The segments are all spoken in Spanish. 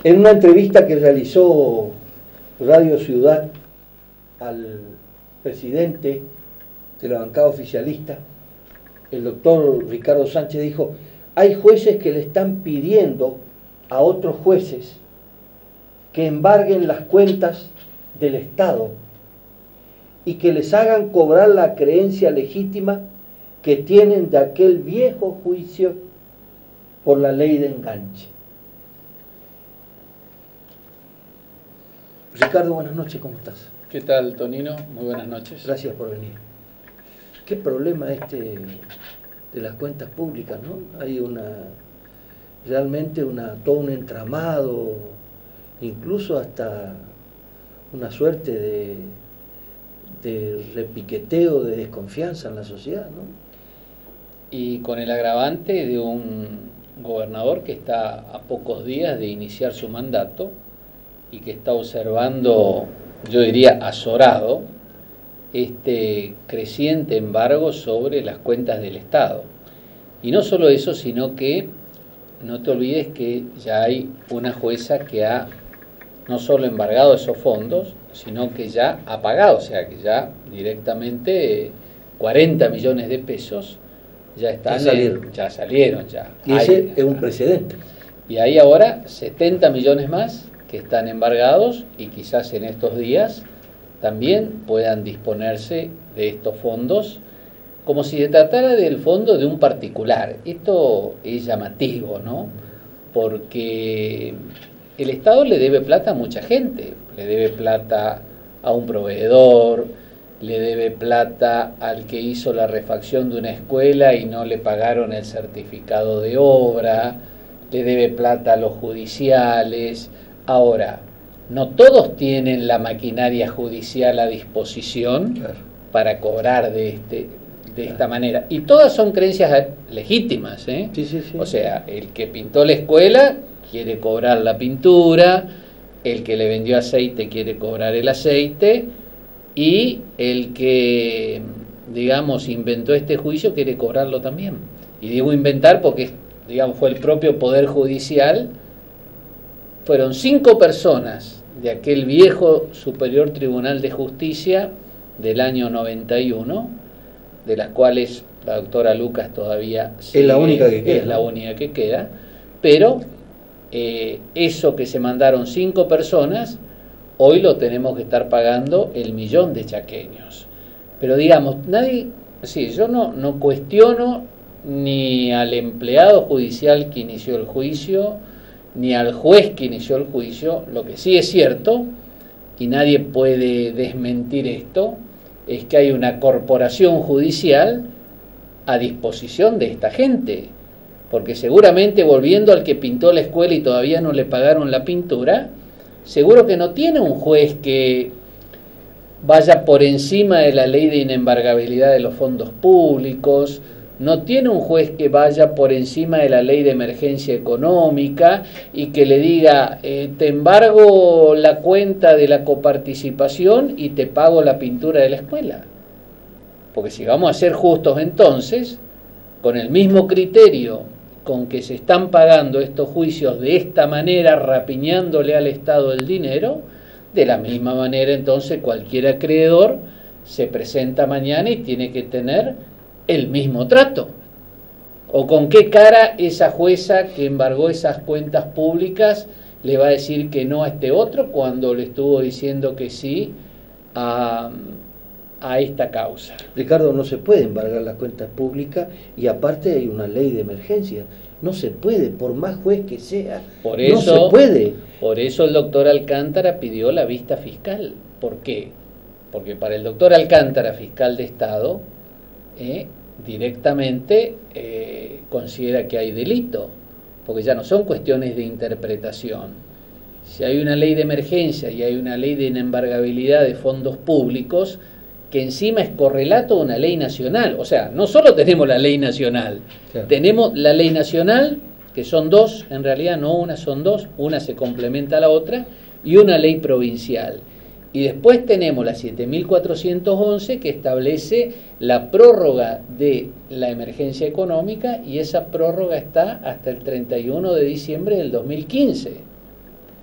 En una entrevista que realizó Radio Ciudad al presidente de la bancada oficialista, el doctor Ricardo Sánchez dijo: hay jueces que le están pidiendo a otros jueces que embarguen las cuentas del Estado y que les hagan cobrar la creencia legítima que tienen de aquel viejo juicio por la ley de enganche. Ricardo, buenas noches, ¿cómo estás? ¿Qué tal, Tonino? Muy buenas noches. Gracias por venir. ¿Qué problema de las cuentas públicas, no? Hay realmente todo un entramado, incluso hasta una suerte de repiqueteo, de desconfianza en la sociedad, ¿no? Y con el agravante de un gobernador que está a pocos días de iniciar su mandato y que está observando, yo diría azorado, este creciente embargo sobre las cuentas del Estado. Y no solo eso, sino que no te olvides que ya hay una jueza que ha no solo embargado esos fondos, sino que ya ha pagado, o sea que ya directamente 40 millones de pesos ya están ya salieron. Y ese es un precedente. Y hay ahora 70 millones más que están embargados y quizás en estos días también puedan disponerse de estos fondos como si se tratara del fondo de un particular. Esto es llamativo, ¿no? Porque el Estado le debe plata a mucha gente, le debe plata a un proveedor, le debe plata al que hizo la refacción de una escuela y no le pagaron el certificado de obra, le debe plata a los judiciales. Ahora, no todos tienen la maquinaria judicial a disposición, claro, para cobrar de esta manera. Y todas son creencias legítimas, ¿eh? Sí. O sea, el que pintó la escuela quiere cobrar la pintura, el que le vendió aceite quiere cobrar el aceite, y el que, digamos, inventó este juicio quiere cobrarlo también. Y digo inventar porque, digamos, fue el propio Poder Judicial. Fueron 5 personas de aquel viejo Superior Tribunal de Justicia del año 91, de las cuales la doctora Lucas todavía sigue, es la única que queda, es la única que queda, pero eso que se mandaron 5 personas, hoy lo tenemos que estar pagando el 1.000.000 de chaqueños. Pero digamos, yo no cuestiono ni al empleado judicial que inició el juicio, ni al juez que inició el juicio. Lo que sí es cierto, y nadie puede desmentir esto, es que hay una corporación judicial a disposición de esta gente, porque seguramente, volviendo al que pintó la escuela y todavía no le pagaron la pintura, seguro que no tiene un juez que vaya por encima de la ley de inembargabilidad de los fondos públicos, no tiene un juez que vaya por encima de la ley de emergencia económica y que le diga, te embargo la cuenta de la coparticipación y te pago la pintura de la escuela. Porque si vamos a ser justos entonces, con el mismo criterio con que se están pagando estos juicios de esta manera, rapiñándole al Estado el dinero, de la misma manera entonces cualquier acreedor se presenta mañana y tiene que tener el mismo trato. ¿O con qué cara esa jueza que embargó esas cuentas públicas le va a decir que no a este otro cuando le estuvo diciendo que sí a esta causa? Ricardo, no se puede embargar las cuentas públicas y aparte hay una ley de emergencia. No se puede, por más juez que sea, no se puede. Por eso el doctor Alcántara pidió la vista fiscal. ¿Por qué? Porque para el doctor Alcántara, fiscal de Estado, directamente considera que hay delito, porque ya no son cuestiones de interpretación. Si hay una ley de emergencia y hay una ley de inembargabilidad de fondos públicos, que encima es correlato de una ley nacional, o sea, no solo tenemos la ley nacional, claro, tenemos la ley nacional, que son 2, en realidad no una, son 2, una se complementa a la otra, y una ley provincial. Y después tenemos la 7.411 que establece la prórroga de la emergencia económica, y esa prórroga está hasta el 31 de diciembre del 2015.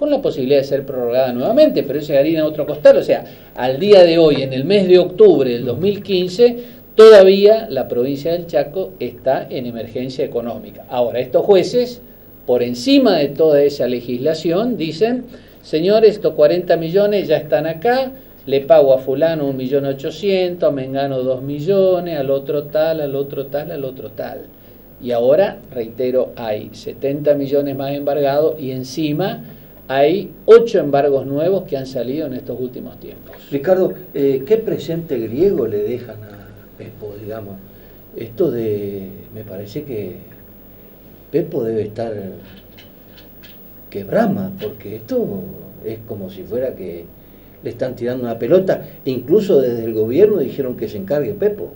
con la posibilidad de ser prorrogada nuevamente, pero eso es harina a otro costal. O sea, al día de hoy, en el mes de octubre del 2015, todavía la provincia del Chaco está en emergencia económica. Ahora, estos jueces, por encima de toda esa legislación, dicen, señores, estos 40 millones ya están acá, le pago a fulano 1.800.000, a Mengano 2 millones, al otro tal, al otro tal, al otro tal. Y ahora, reitero, hay 70 millones más embargados y encima hay 8 embargos nuevos que han salido en estos últimos tiempos. Ricardo, ¿qué presente griego le dejan a Pepo, digamos? Esto me parece que Pepo debe estar que brama, porque esto es como si fuera que le están tirando una pelota, incluso desde el gobierno dijeron que se encargue Pepo.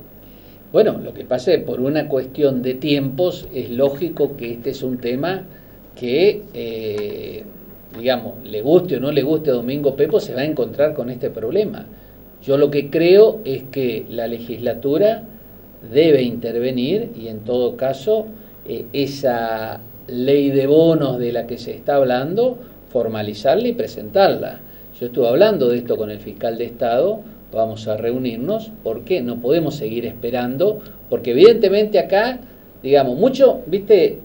Bueno, lo que pasa es que por una cuestión de tiempos es lógico que este es un tema que, digamos, le guste o no le guste a Domingo Pepo, se va a encontrar con este problema. Yo lo que creo es que la legislatura debe intervenir y en todo caso esa ley de bonos de la que se está hablando, formalizarla y presentarla. Yo estuve hablando de esto con el fiscal de Estado, vamos a reunirnos, porque no podemos seguir esperando, porque evidentemente acá, digamos, mucho, viste,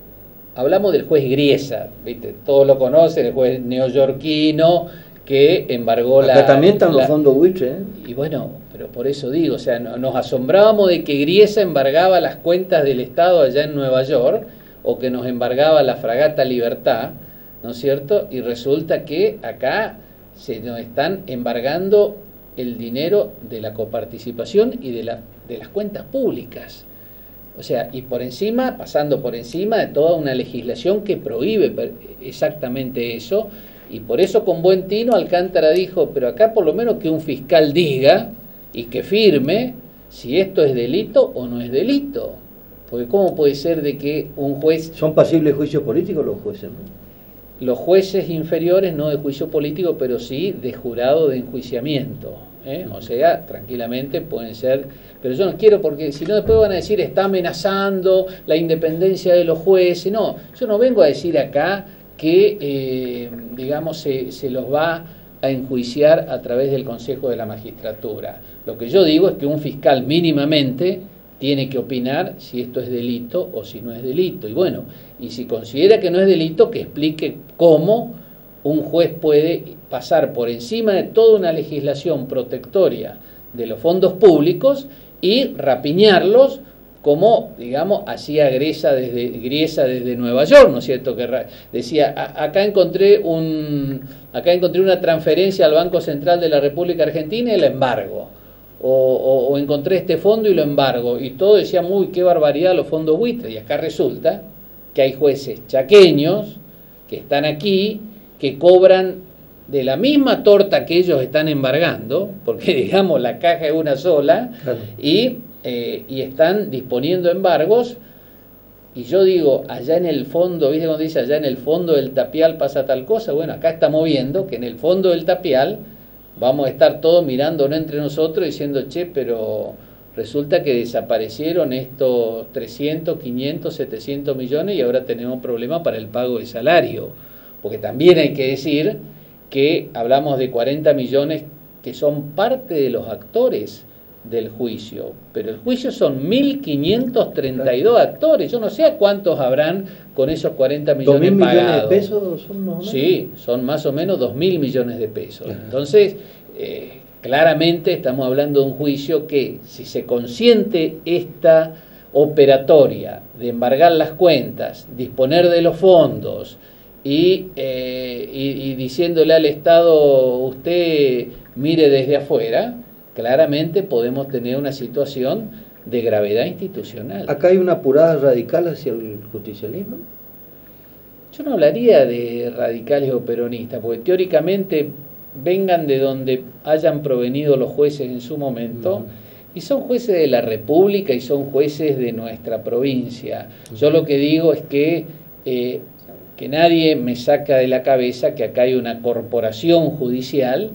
hablamos del juez Griesa, viste, todos lo conocen, el juez neoyorquino que embargó acá también están los fondos buitre, Y bueno, pero por eso digo, o sea, nos asombrábamos de que Griesa embargaba las cuentas del Estado allá en Nueva York, o que nos embargaba la fragata Libertad, ¿no es cierto? Y resulta que acá se nos están embargando el dinero de la coparticipación y de las cuentas públicas. O sea, y por encima, pasando por encima de toda una legislación que prohíbe exactamente eso, y por eso con buen tino Alcántara dijo, pero acá por lo menos que un fiscal diga y que firme si esto es delito o no es delito. Porque ¿cómo puede ser de que un juez... ¿Son pasibles de juicio político los jueces, no? Los jueces inferiores no de juicio político, pero sí de jurado de enjuiciamiento, ¿eh? O sea, tranquilamente pueden ser... Pero yo no quiero porque si no después van a decir está amenazando la independencia de los jueces. No, yo no vengo a decir acá que, digamos, se los va a enjuiciar a través del Consejo de la Magistratura. Lo que yo digo es que un fiscal mínimamente tiene que opinar si esto es delito o si no es delito. Y bueno, y si considera que no es delito, que explique cómo un juez puede pasar por encima de toda una legislación protectoria de los fondos públicos y rapiñarlos como, digamos, hacía Griesa desde Nueva York, ¿no es cierto? Que decía, acá encontré una transferencia al Banco Central de la República Argentina y la embargo. O encontré este fondo y lo embargo, y todo decía, muy qué barbaridad los fondos buitres, y acá resulta que hay jueces chaqueños que están aquí, que cobran de la misma torta que ellos están embargando, porque digamos la caja es una sola, claro. y están disponiendo embargos, y yo digo, allá en el fondo, ¿viste cuando dice allá en el fondo del tapial pasa tal cosa? Bueno, acá estamos viendo que en el fondo del tapial vamos a estar todos mirándonos entre nosotros diciendo, che, pero resulta que desaparecieron estos 300, 500, 700 millones y ahora tenemos un problema para el pago de salario. Porque también hay que decir que hablamos de 40 millones que son parte de los actores del juicio, pero el juicio son 1.532 actores. Yo no sé a cuántos habrán con esos 40 millones pagados. ¿2.000 millones de pesos son más o menos? Sí, son más o menos 2.000 millones de pesos. Entonces, claramente estamos hablando de un juicio que, si se consiente esta operatoria de embargar las cuentas, disponer de los fondos y diciéndole al Estado, usted mire desde afuera, claramente podemos tener una situación de gravedad institucional. ¿Acá hay una apurada radical hacia el justicialismo? Yo no hablaría de radicales o peronistas, porque teóricamente vengan de donde hayan provenido los jueces en su momento, y son jueces de la República y son jueces de nuestra provincia. Yo lo que digo es que nadie me saca de la cabeza que acá hay una corporación judicial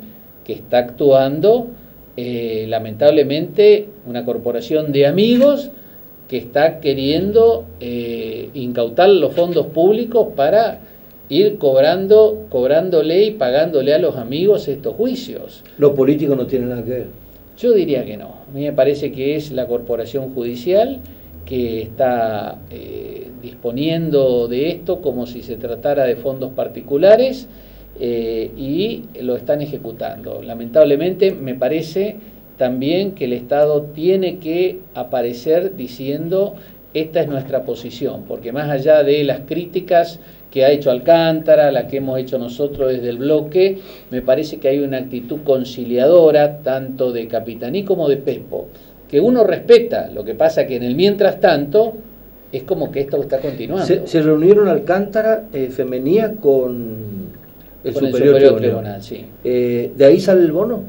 que está actuando, lamentablemente, una corporación de amigos que está queriendo incautar los fondos públicos para ir cobrándole y pagándole a los amigos estos juicios. Los políticos no tienen nada que ver. Yo diría que no. A mí me parece que es la corporación judicial que está disponiendo de esto como si se tratara de fondos particulares y lo están ejecutando. Lamentablemente me parece también que el Estado tiene que aparecer diciendo esta es nuestra posición, porque más allá de las críticas que ha hecho Alcántara, la que hemos hecho nosotros desde el bloque, me parece que hay una actitud conciliadora tanto de Capitaní como de Pepo, que uno respeta. Lo que pasa que en el mientras tanto es como que esto está continuando. Se reunieron Alcántara, Femenía con el Superior Tribunal. Sí. ¿De ahí sale el bono?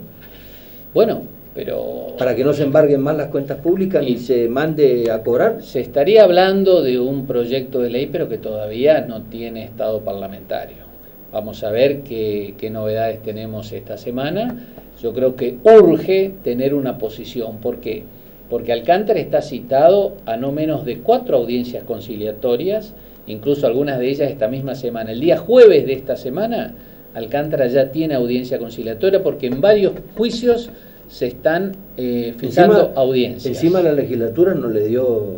Bueno, pero para que no se embarguen más las cuentas públicas y se mande a cobrar. Se estaría hablando de un proyecto de ley, pero que todavía no tiene estado parlamentario. Vamos a ver qué novedades tenemos esta semana. Yo creo que urge tener una posición. ¿Por qué? Porque Alcántara está citado a no menos de 4 audiencias conciliatorias, incluso algunas de ellas esta misma semana. El día jueves de esta semana, Alcántara ya tiene audiencia conciliatoria porque en varios juicios se están fijando audiencias. Encima la legislatura no le dio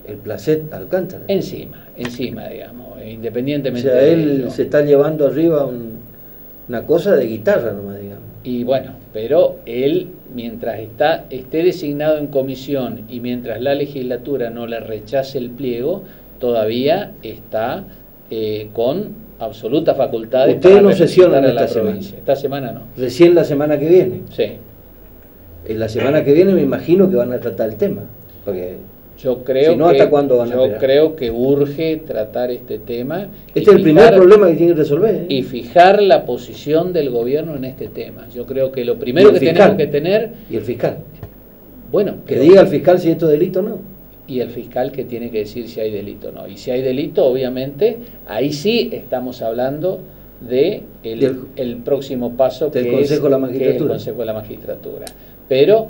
el placet a Alcántara. Encima, digamos, independientemente. O sea, él se está llevando arriba una cosa de guitarra nomás, digamos. Y bueno, pero él, mientras esté designado en comisión y mientras la legislatura no le rechace el pliego, todavía está con absolutas facultades. Ustedes no sesionan esta semana. Esta semana no. Recién la semana que viene. Sí. En la semana que viene me imagino que van a tratar el tema, porque yo creo si no, ¿hasta cuándo van a esperar? Yo creo que urge tratar este tema. Este es el primer problema que tiene que resolver. Y fijar la posición del gobierno en este tema. Yo creo que lo primero que tenemos que tener. ¿Y el fiscal? Bueno. Que diga al fiscal si esto es delito o no. Y el fiscal que tiene que decir si hay delito o no. Y si hay delito, obviamente, ahí sí estamos hablando de el próximo paso del Consejo de la Magistratura. Que es el Consejo de la Magistratura. Pero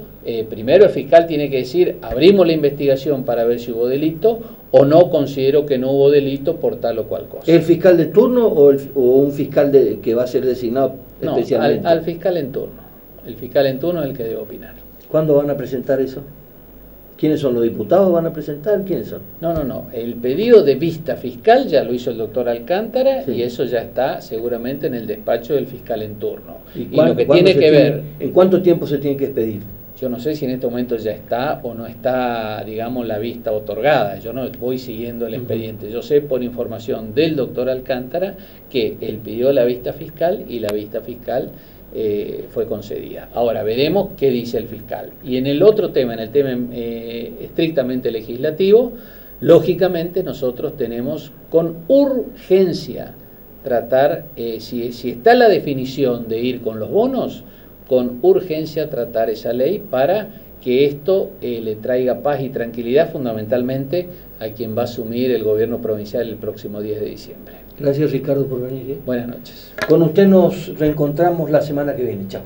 primero el fiscal tiene que decir, abrimos la investigación para ver si hubo delito o no considero que no hubo delito por tal o cual cosa. ¿El fiscal de turno o un fiscal que va a ser designado especialmente? Al fiscal en turno. El fiscal en turno es el que debe opinar. ¿Cuándo van a presentar eso? ¿Quiénes son los diputados que van a presentar? ¿Quiénes son? No. El pedido de vista fiscal ya lo hizo el doctor Alcántara, sí. Y eso ya está seguramente en el despacho del fiscal en turno. Y lo que tiene que ver... ¿En cuánto tiempo se tiene que expedir? Yo no sé si en este momento ya está o no está, digamos, la vista otorgada. Yo no voy siguiendo el expediente. Yo sé por información del doctor Alcántara que él pidió la vista fiscal y la vista fiscal fue concedida. Ahora veremos qué dice el fiscal. Y en el otro tema, en el tema estrictamente legislativo, lógicamente nosotros tenemos con urgencia tratar, si está la definición de ir con los bonos, con urgencia tratar esa ley para que esto le traiga paz y tranquilidad fundamentalmente a quien va a asumir el gobierno provincial el próximo 10 de diciembre. Gracias, Ricardo, por venir. Buenas noches. Con usted nos reencontramos la semana que viene. Chao.